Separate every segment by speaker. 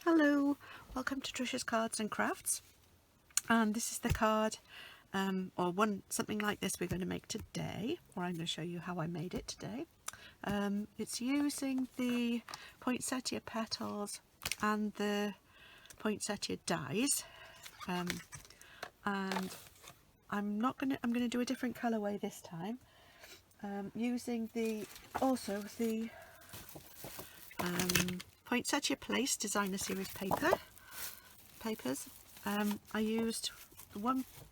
Speaker 1: Hello, welcome to Tricia's Cards and Crafts, and this is the card something like this we're going to make today, or I'm going to show you how I made it today. It's using the Poinsettia petals and the Poinsettia dies, and I'm going to do a different colourway this time, using the Poinsettia Place Designer Series papers. I used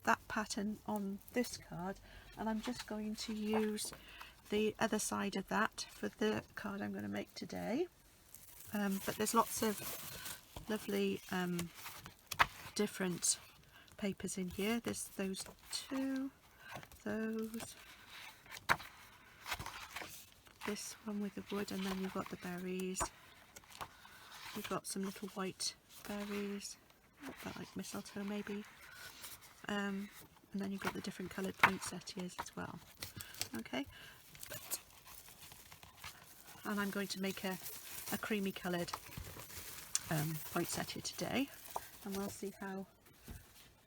Speaker 1: that pattern on this card, and I'm just going to use the other side of that for the card I'm going to make today. But there's lots of lovely different papers in here. There's those two, this one with the wood, and then you've got the berries. You've got some little white berries, like mistletoe maybe, and then you've got the different coloured poinsettias as well. Okay, and I'm going to make a creamy coloured poinsettia today, and we'll see how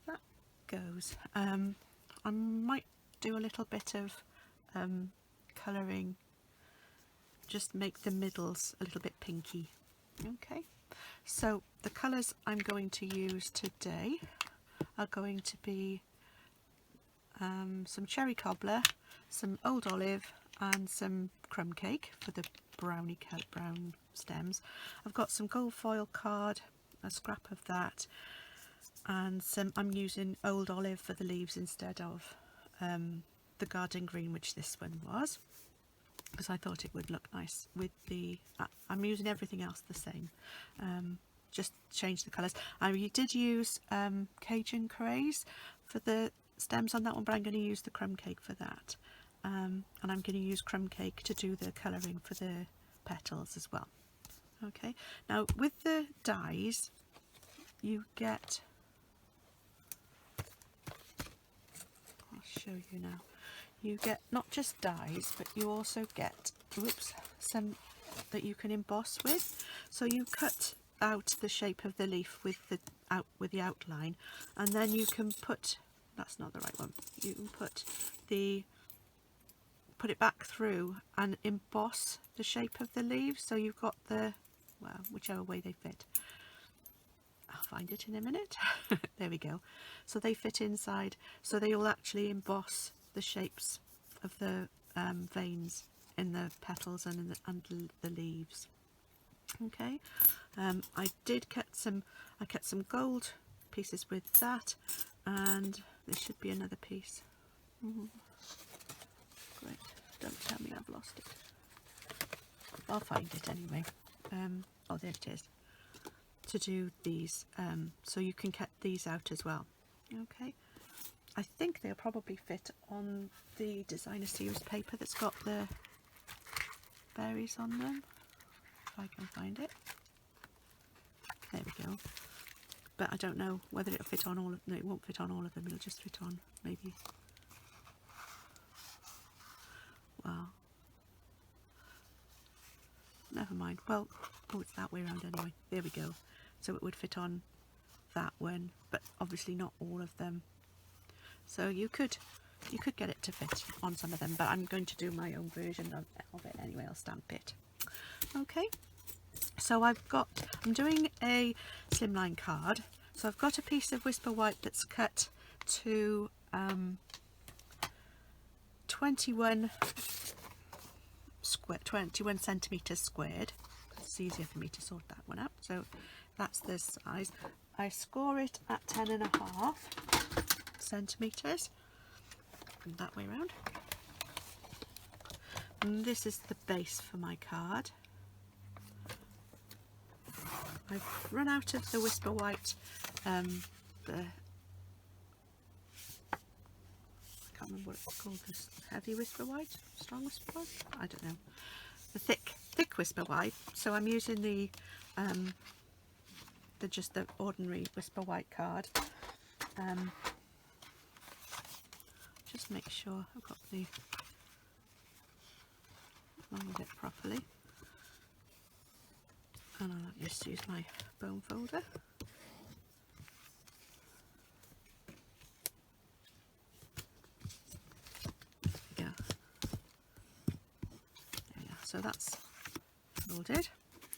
Speaker 1: that goes. I might do a little bit of colouring, just make the middles a little bit pinky. Okay, so the colours I'm going to use today are going to be some cherry cobbler, some old olive, and some crumb cake for the brown stems. I've got some gold foil card, a scrap of that, and I'm using old olive for the leaves instead of the garden green, which this one was, because I thought it would look nice with the I'm using everything else the same, just change the colours. I did use Cajun craze for the stems on that one, but I'm going to use the crumb cake for that, and I'm going to use crumb cake to do the colouring for the petals as well. Okay, now with the dies you get, I'll show you now, you get not just dies, but you also get some that you can emboss with. So you cut out the shape of the leaf with the outline, and then you can put, that's not the right one, you can put it back through and emboss the shape of the leaves, so you've got the, well, whichever way they fit. I'll find it in a minute. There we go. So they fit inside, so they all actually emboss the shapes of the veins in the petals and in the leaves. Okay, I cut some gold pieces with that, and there should be another piece. Great, don't tell me I've lost it. I'll find it anyway. Oh, there it is. To do these, so you can cut these out as well. Okay, I think they'll probably fit on the designer series paper that's got the berries on them, if I can find it. There we go. But I don't know whether it'll fit on all of them. No, it won't fit on all of them, it'll just fit on maybe, well, never mind. Well, oh, it's that way around anyway. There we go. So it would fit on that one, but obviously not all of them. So you could get it to fit on some of them, but I'm going to do my own version of it anyway. I'll stamp it. Okay, so I'm doing a slimline card, so I've got a piece of Whisper White that's cut to 21 centimeters squared. It's easier for me to sort that one out. So that's the size. I score it at 10.5 centimeters, and that way around. And this is the base for my card. I've run out of the Whisper White, the, I can't remember what it's called, this heavy Whisper White, strong Whisper White, I don't know, the thick Whisper White. So I'm using the just the ordinary Whisper White card. Just make sure I've got the along with it properly. And just use my bone folder. There we go. So that's folded,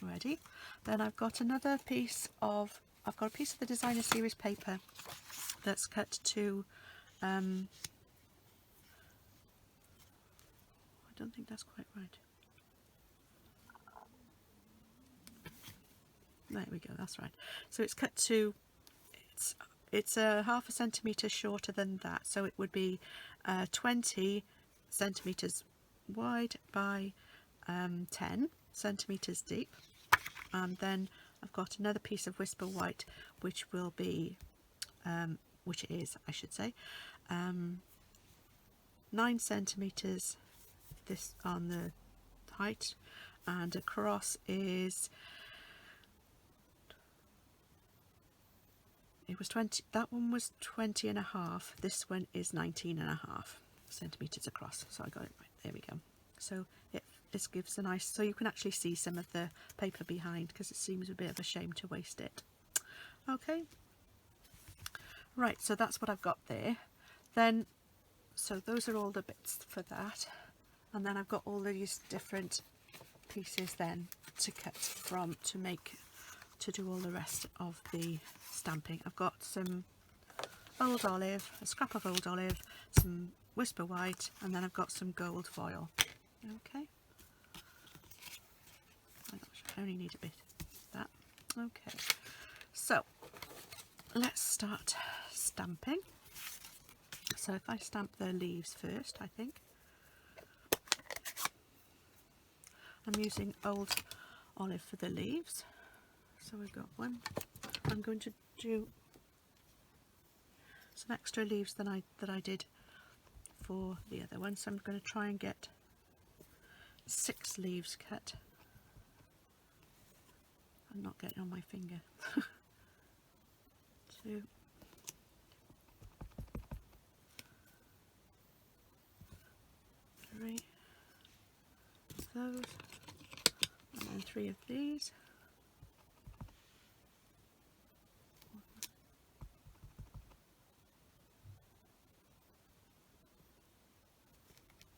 Speaker 1: ready. Then I've got another piece of, I've got a piece of the designer series paper that's cut to, I don't think that's quite right. There we go, that's right. So it's cut to, it's a half a centimetre shorter than that, so it would be 20 centimetres wide by 10 centimetres deep. And then I've got another piece of Whisper White, which will be, which is, I should say, 9 centimetres this on the height, and across is, it was 20, that one was 20 and a half, this one is 19 and a half centimetres across, so I got it right, there we go. So this gives a nice, so you can actually see some of the paper behind, because it seems a bit of a shame to waste it. Okay, right, so that's what I've got there. Then, so those are all the bits for that, and then I've got all these different pieces then to cut from to do all the rest of the stamping. I've got some old olive, a scrap of old olive, some Whisper White, and then I've got some gold foil. Okay, I only need a bit of that. Okay, so let's start stamping. So if I stamp the leaves first, I think I'm using old olive for the leaves. So we've got one. I'm going to do some extra leaves than that I did for the other one. So I'm going to try and get 6 leaves cut. I'm not getting on my finger. 2, 3 of those, and then 3 of these.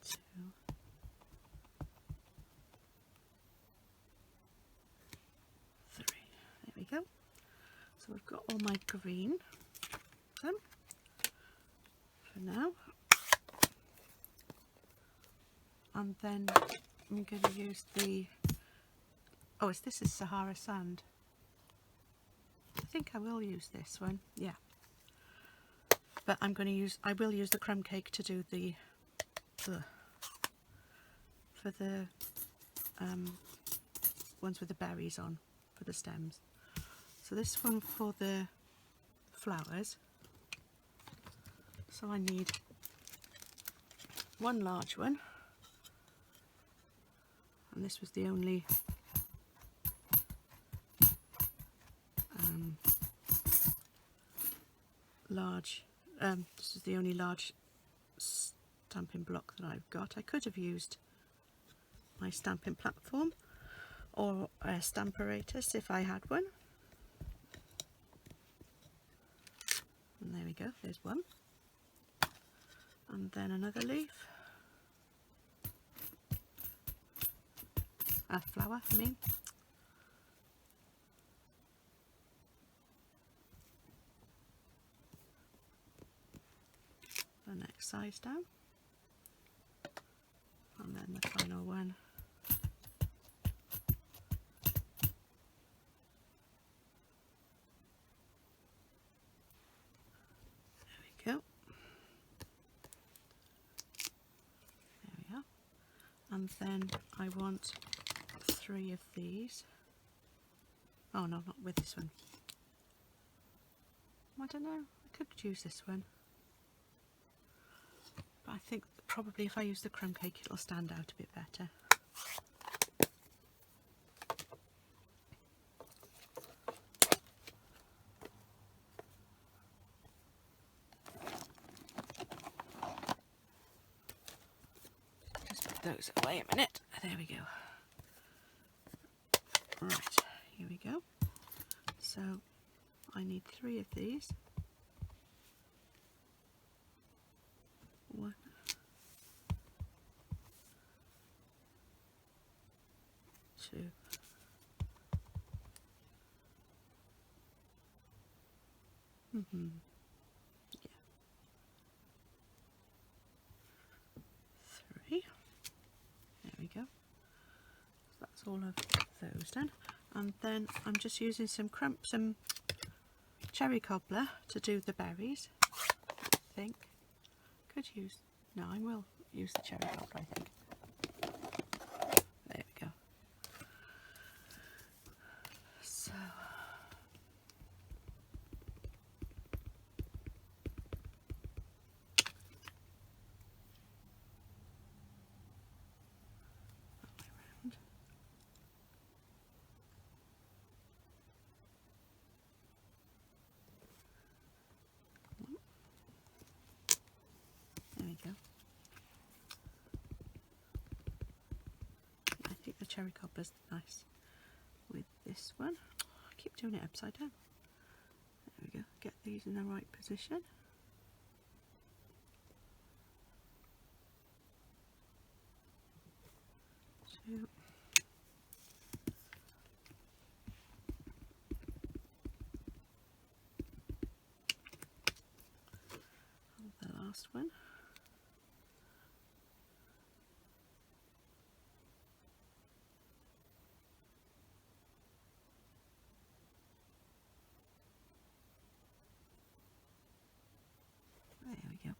Speaker 1: 2, 3. There we go. So we've got all my green done for now. And then I'm going to use the, oh, this is Sahara Sand. I think I will use this one, yeah. But I'm going to use, I will use the crumb cake to do the, for the ones with the berries on, for the stems. So this one for the flowers. So I need one large one. And this was the only this is the only large stamping block that I've got. I could have used my stamping platform or a stamparatus if I had one. And there we go, there's one. And then another leaf. A flower, I mean. The next size down. And then the final one. There we go. There we are. And then I want 3 of these. Oh no, not with this one. I don't know, I could use this one. But I think probably if I use the crumb cake it'll stand out a bit better. Just put those away a minute. There we go. Right, Here we go. So I need 3 of these. 1, 2, 3. There we go. So that's all of those done. And then I'm just using some cherry cobbler to do the berries. I think. No, I will use the cherry cobbler, I think. There we go. So there we go. I think the cherry cobbler's nice with this one. I keep doing it upside down. There we go. Get these in the right position. Two. And the last one. There we go.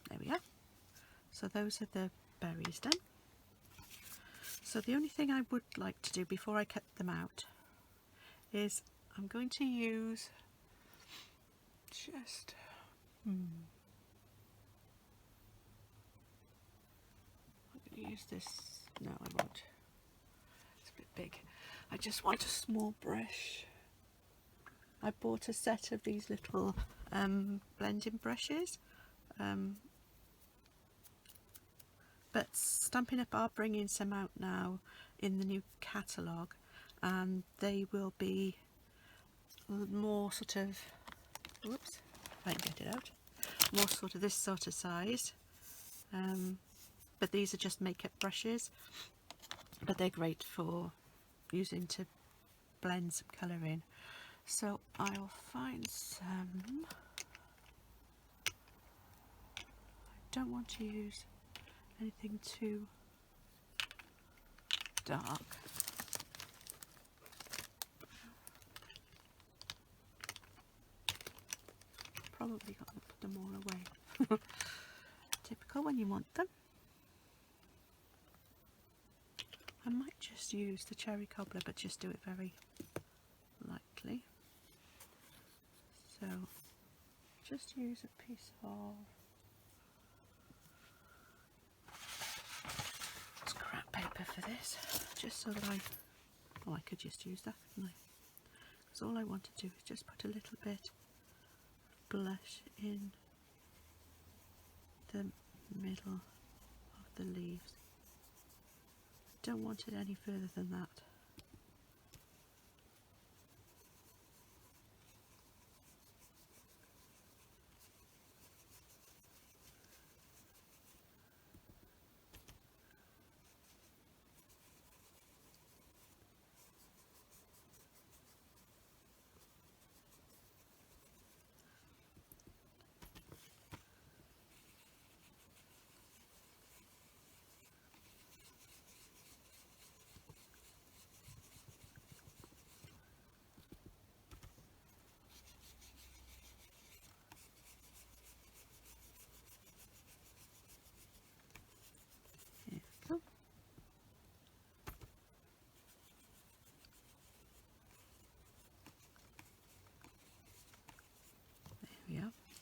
Speaker 1: There we are. So those are the berries done. So the only thing I would like to do before I cut them out is I'm going to use just I'm going to use this. No, I won't. It's a bit big. I just want a small brush. I bought a set of these little blending brushes, but Stampin' Up are bringing some out now in the new catalogue, and they will be more sort of, whoops, if I can get it out, more sort of this sort of size, but these are just makeup brushes, but they're great for using to blend some colour in. So I'll find some. I don't want to use anything too dark. Probably got to put them all away. Typical when you want them. I might just use the cherry cobbler, but just do it very lightly. So just use a piece of scrap paper for this, just so that I could just use that, couldn't I? Because all I want to do is just put a little bit of blush in the middle of the leaves. I don't want it any further than that.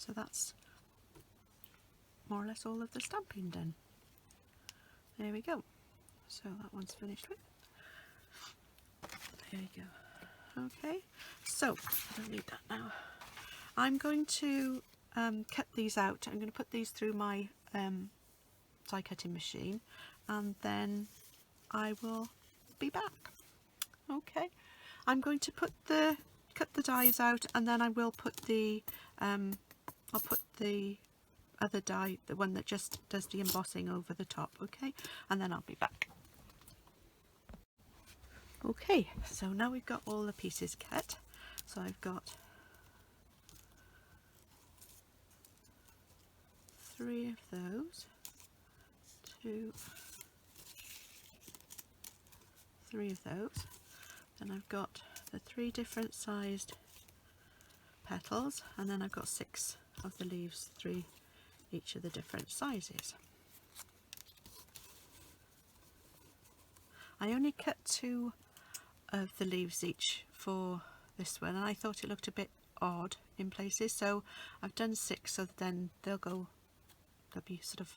Speaker 1: So that's more or less all of the stamping done. There we go. So that one's finished with. There you go. Okay, so I don't need that now. I'm going to cut these out. I'm going to put these through my die cutting machine, and then I will be back. Okay, I'm going to cut the dies out, and then I will put the I'll put the other die, the one that just does the embossing, over the top. Okay, and then I'll be back. Okay, so now we've got all the pieces cut. So I've got 3 of those, 2, 3 of those. Then I've got the 3 different sized petals, and then I've got 6 of the leaves, 3 each of the different sizes. I only cut 2 of the leaves each for this one, and I thought it looked a bit odd in places, so I've done 6, so then they'll be sort of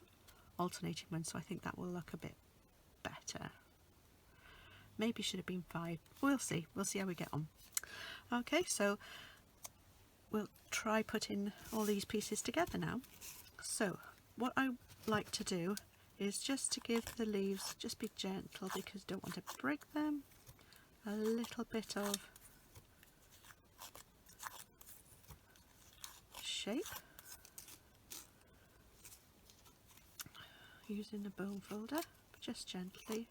Speaker 1: alternating ones, so I think that will look a bit better. Maybe should have been 5. We'll see how we get on. Okay, so we'll try putting all these pieces together now. So what I like to do is just to give the leaves, just be gentle because I don't want to break them, a little bit of shape using the bone folder, just gently.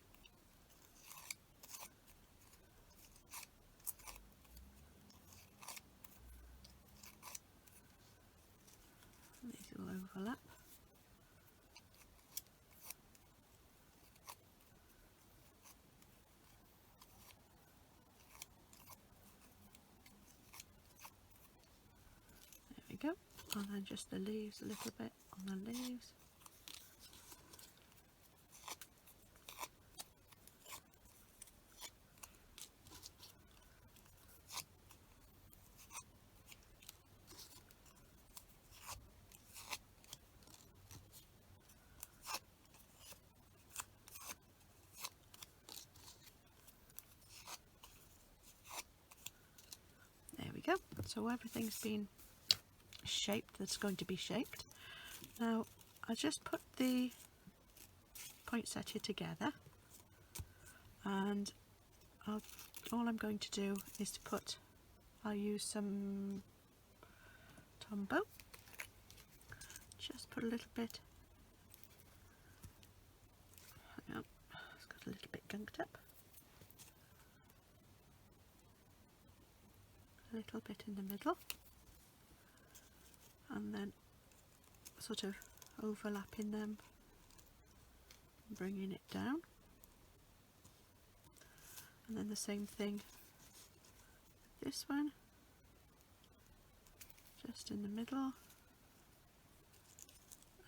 Speaker 1: These will overlap. There we go. And then just the leaves, a little bit on the leaves. There we go. So everything's been shaped that's going to be shaped. Now I just put the poinsettia together, and all I'm going to do is to put, I'll use some Tombow, just put a little bit, hang on, it's got a little bit gunked up, a little bit in the middle, and then sort of overlapping them, bringing it down, and then the same thing with this one, just in the middle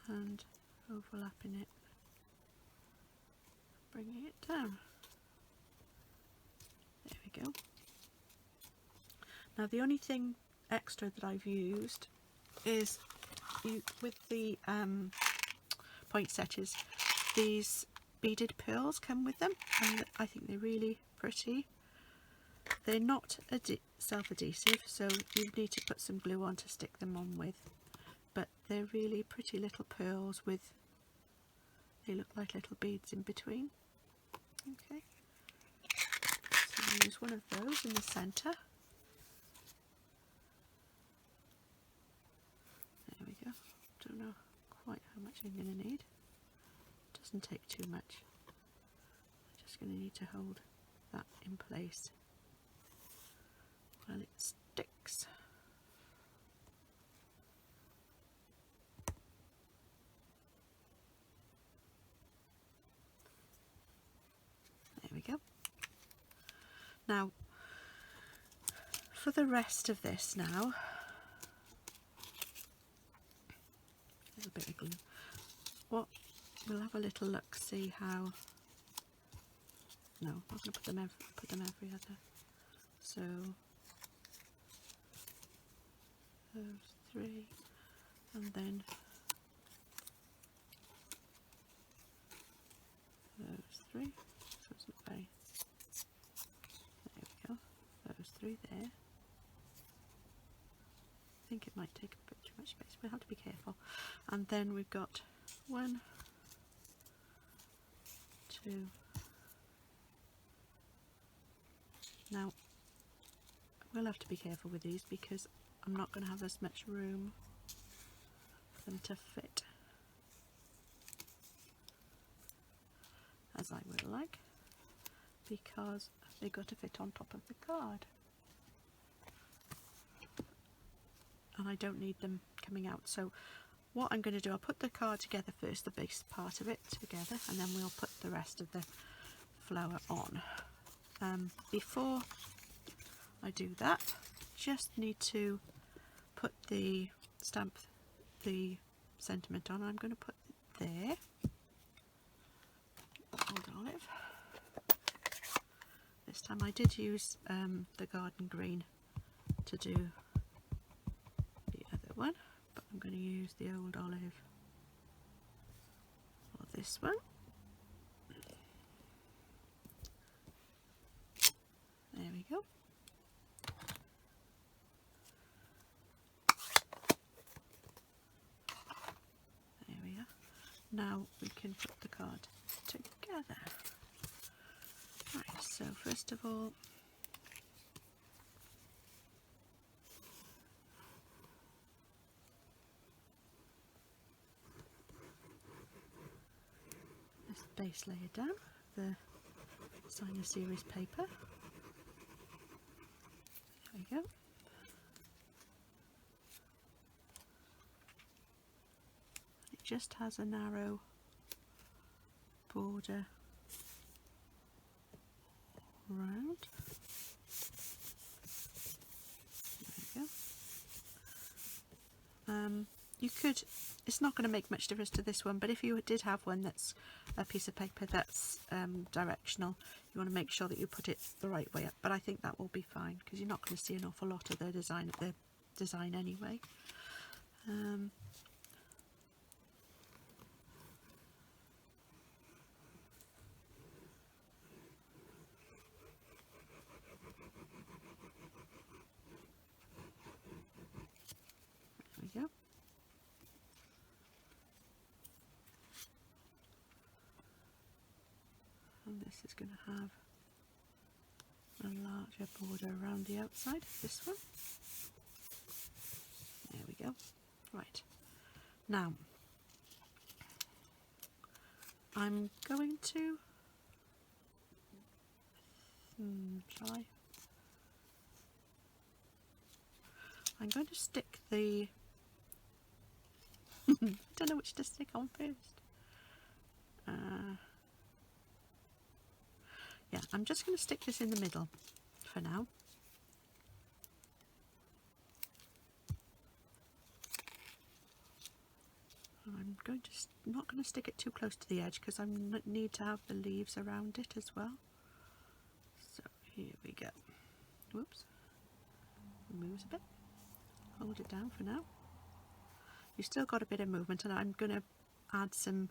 Speaker 1: and overlapping it, bringing it down. There we go. Now the only thing extra that I've used is with the poinsettias, these beaded pearls come with them, and I think they're really pretty. They're not self-adhesive, so you need to put some glue on to stick them on with, but they're really pretty little pearls with, they look like little beads in between. Okay, so I'll use one of those in the centre. There we go. Don't know quite how much I'm going to need. Doesn't take too much. I'm just going to need to hold that in place while it sticks. There we go. Now for the rest of this now, a little bit of glue. We'll have a little look, see how. No, I'm going to put them every other. So those 3, and then those 3. So it's not very. There we go. Those 3 there. I think it might take a bit too much space. We'll have to be careful. And then we've got 1, 2, Now I will have to be careful with these because I'm not going to have as much room for them to fit as I would like, because they've got to fit on top of the card and I don't need them coming out. So what I'm going to do, I'll put the card together first, the base part of it together, and then we'll put the rest of the flower on. Before I do that, just need to put the stamp, the sentiment on. I'm going to put it there. Old olive. This time I did use the garden green to do the other one, but I'm going to use the old olive for this one. There we go. There we are. Now we can put the card together. Right, so first of all, this base layer down, the Signer series paper. There we go. It just has a narrow border round. There we go. You could, it's not going to make much difference to this one, but if you did have one that's a piece of paper that's directional, you want to make sure that you put it the right way up, but I think that will be fine because you're not going to see an awful lot of the design anyway. There we go. And this is going to have a larger border around the outside of this one. There we go. Right, now I'm going to try. I'm going to stick the don't know which to stick on first. Yeah, I'm just going to stick this in the middle for now. I'm going to not going to stick it too close to the edge because I need to have the leaves around it as well. So here we go. Whoops, it moves a bit. Hold it down for now. You've still got a bit of movement, and I'm going to add some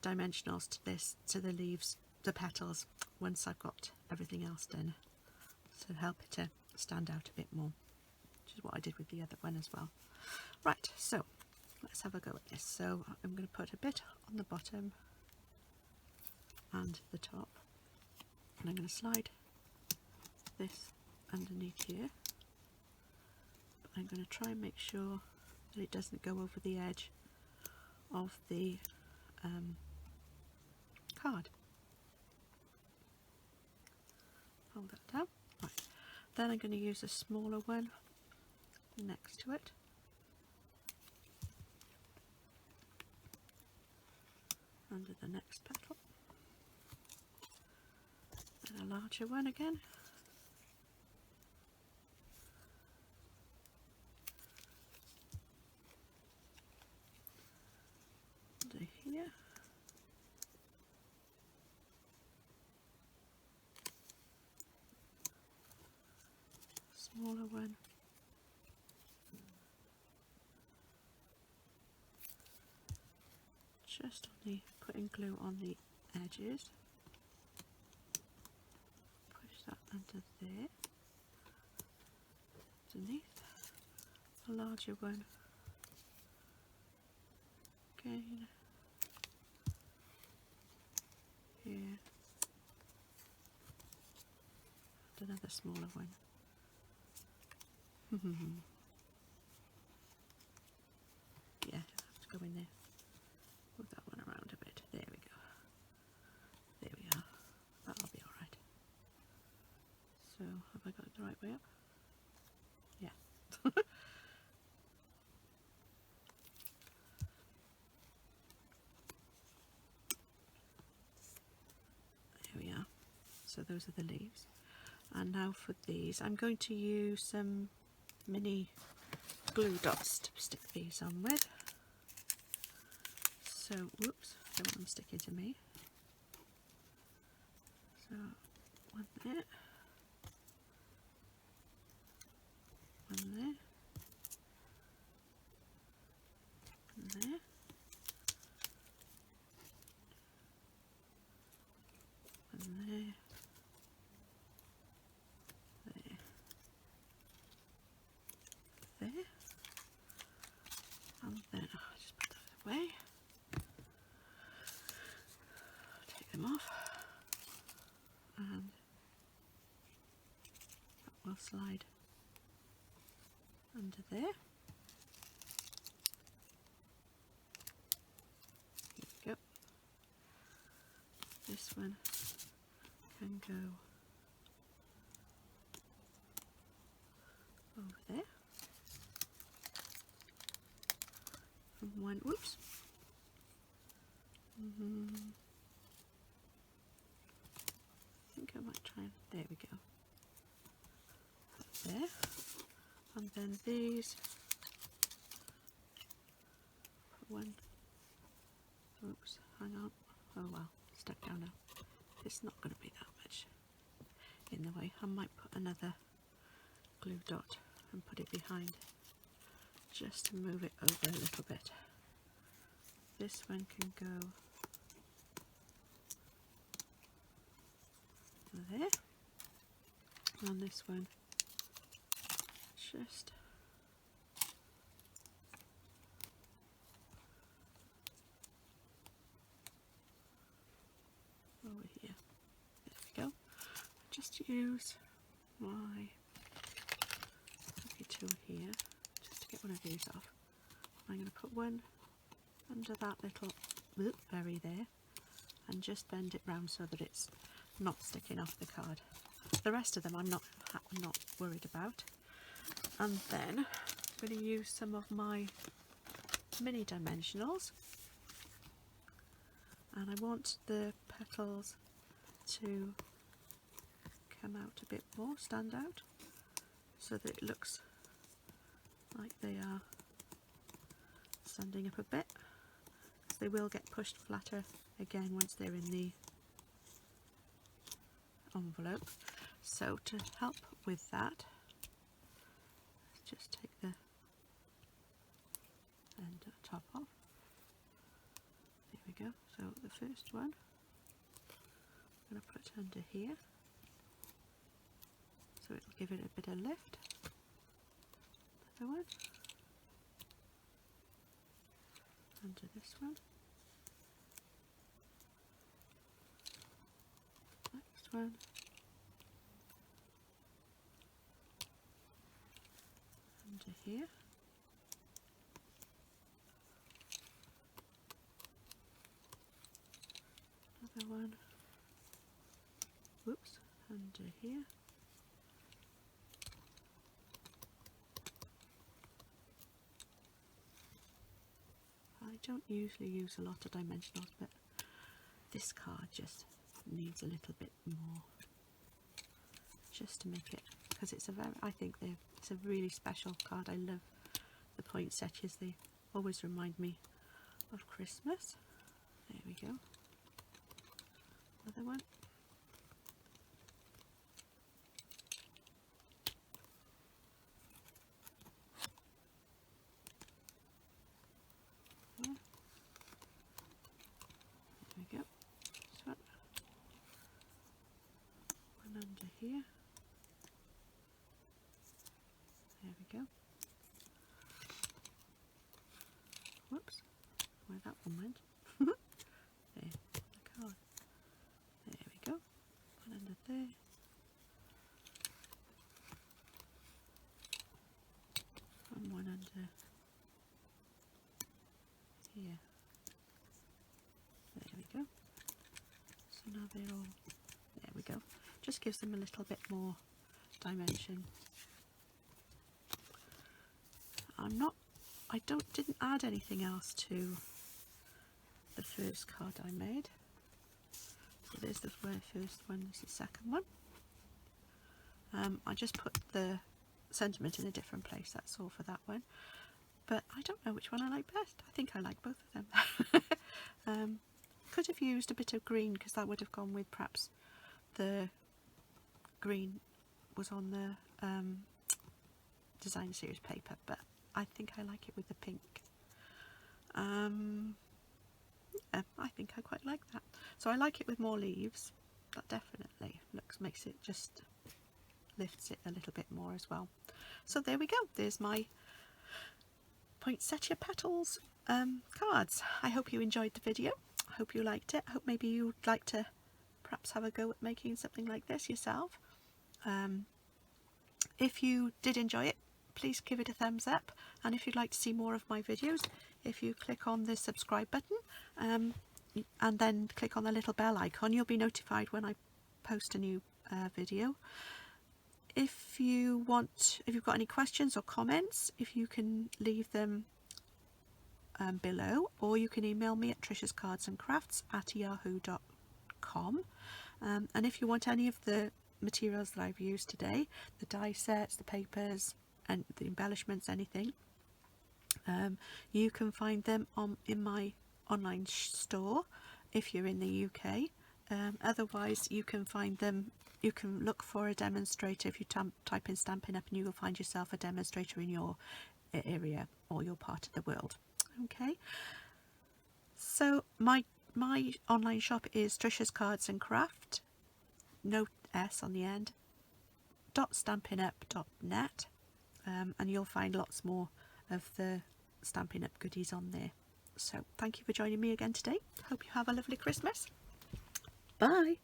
Speaker 1: dimensionals to this, to the leaves, the petals, once I've got everything else done, to help it to stand out a bit more, which is what I did with the other one as well. Right, so let's have a go at this. So I'm going to put a bit on the bottom and the top, and I'm going to slide this underneath here, but I'm going to try and make sure that it doesn't go over the edge of the card. Hold that down. Right. Then I'm going to use a smaller one next to it. Under the next petal. And a larger one again. Under here. Smaller one. Just on the, putting glue on the edges. Push that under there. Underneath. A larger one. Again. Here. another smaller one. Yeah, have to go in there. Move that one around a bit. There we go. There we are. That'll be alright. So, have I got it the right way up? Yeah. There we are. So those are the leaves. And now for these, I'm going to use some mini glue dots to stick these on with. So, whoops, don't want them sticking to me. So, one there, one there, and there, and there, there, and then I'll just put that away. Take them off, and that will slide under there. There we go. This one can go over there. From one, whoops. I think I might try and, there we go. There. And then these, put one, oops, hang on, oh well, stuck down now. It's not going to be that much in the way. I might put another glue dot and put it behind just to move it over a little bit. This one can go there, and this one just over here. There we go. Just use my tool here just to get one of these off. I'm going to put one under that little berry there and just bend it round so that it's not sticking off the card. The rest of them I'm not worried about. And then I'm going to use some of my mini dimensionals, and I want the petals to come out a bit more, stand out, so that it looks like they are standing up a bit, because they will get pushed flatter again once they're in the envelope. So to help with that, let's just take the end at the top off. There we go. So the first one I'm going to put under here, so it'll give it a bit of lift. Another one under this one. Next one. Under here. Another one. Whoops, under here. I don't usually use a lot of dimensionals, but this card just needs a little bit more, just to make it, because it's a very, I think it's a really special card. I love the poinsettias. They always remind me of Christmas. There we go. Another one. There we go. This one. One under here. There we go. Whoops, where that one went. There, the card. There we go. One under there. Now they're all, there we go. Just gives them a little bit more dimension. Didn't add anything else to the first card I made. So there's the first one, there's the second one. I just put the sentiment in a different place, that's all for that one. But I don't know which one I like best. I think I like both of them. Could have used a bit of green because that would have gone with perhaps the green was on the design series paper, but I think I like it with the pink. Yeah, I think I quite like that. So I like it with more leaves. That definitely makes it just lifts it a little bit more as well. So there we go. There's my Poinsettia petals cards. I hope you enjoyed the video. I hope you liked it. I hope maybe you'd like to perhaps have a go at making something like this yourself. If you did enjoy it, please give it a thumbs up, and if you'd like to see more of my videos, if you click on the subscribe button and then click on the little bell icon, you'll be notified when I post a new video. If you've got any questions or comments, if you can leave them below, or you can email me at triciascardsandcrafts@yahoo.com. And if you want any of the materials that I've used today, the die sets, the papers and the embellishments, anything, you can find them in my online store if you're in the UK. Otherwise you can find them, you can look for a demonstrator. If you type in Stampin' Up, and you will find yourself a demonstrator in your area or your part of the world. Okay, so my online shop is Tricia's Cards and Craft, no S on the end, .stampinup.net, and you'll find lots more of the Stampin' Up goodies on there. So thank you for joining me again today. Hope you have a lovely Christmas. Bye.